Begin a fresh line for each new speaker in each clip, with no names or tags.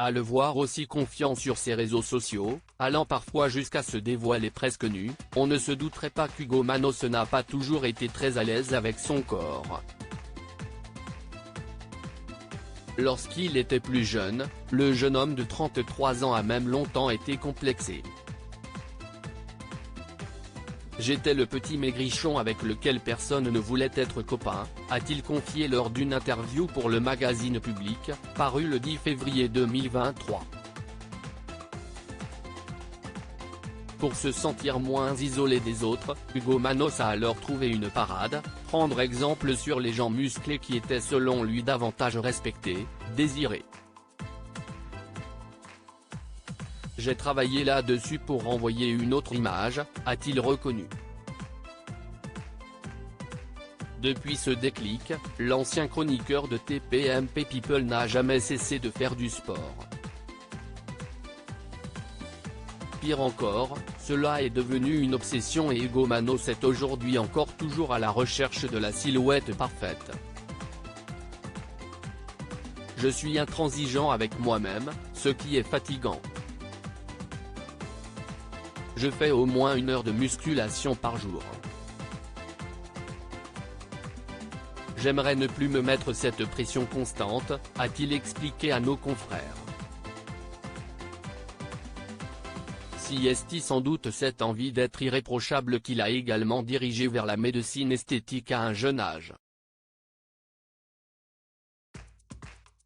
À le voir aussi confiant sur ses réseaux sociaux, allant parfois jusqu'à se dévoiler presque nu, on ne se douterait pas qu'Hugo Manos n'a pas toujours été très à l'aise avec son corps. Lorsqu'il était plus jeune, le jeune homme de 33 ans a même longtemps été complexé. J'étais le petit maigrichon avec lequel personne ne voulait être copain, a-t-il confié lors d'une interview pour le magazine Public, paru le 10 février 2023. Pour se sentir moins isolé des autres, Hugo Manos a alors trouvé une parade, prendre exemple sur les gens musclés qui étaient selon lui davantage respectés, désirés. J'ai travaillé là-dessus pour renvoyer une autre image, a-t-il reconnu. Depuis ce déclic, l'ancien chroniqueur de TPMP People n'a jamais cessé de faire du sport. Pire encore, cela est devenu une obsession et Hugo Manos est aujourd'hui encore toujours à la recherche de la silhouette parfaite. Je suis intransigeant avec moi-même, ce qui est fatigant. Je fais au moins 1 heure de musculation par jour. J'aimerais ne plus me mettre cette pression constante, a-t-il expliqué à nos confrères. Si est sans doute cette envie d'être irréprochable qu'il a également dirigé vers la médecine esthétique à un jeune âge.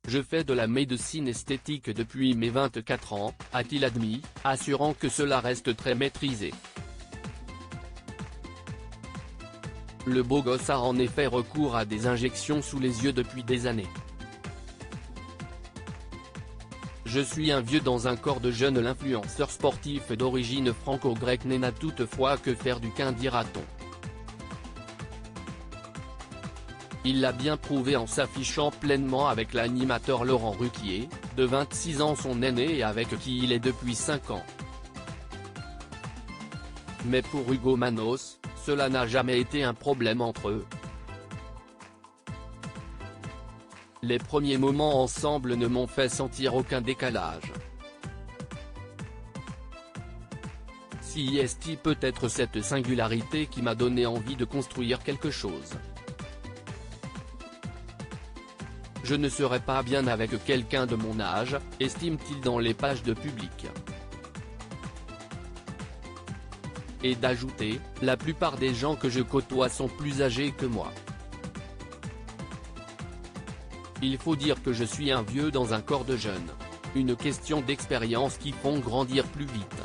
Je fais de la médecine esthétique depuis mes 24 ans, a-t-il admis, assurant que cela reste très maîtrisé. Le beau gosse a en effet recours à des injections sous les yeux depuis des années. Je suis un vieux dans un corps de jeune. L'influenceur sportif d'origine franco-grecque n'a toutefois que faire du quin, dira-t-on. Il l'a bien prouvé en s'affichant pleinement avec l'animateur Laurent Ruquier, de 26 ans son aîné et avec qui il est depuis 5 ans. Mais pour Hugo Manos, cela n'a jamais été un problème entre eux. Les premiers moments ensemble ne m'ont fait sentir aucun décalage. Si est peut-être cette singularité qui m'a donné envie de construire quelque chose. Je ne serais pas bien avec quelqu'un de mon âge, estime-t-il dans les pages de Public. Et d'ajouter, la plupart des gens que je côtoie sont plus âgés que moi. Il faut dire que je suis un vieux dans un corps de jeune. Une question d'expérience qui font grandir plus vite.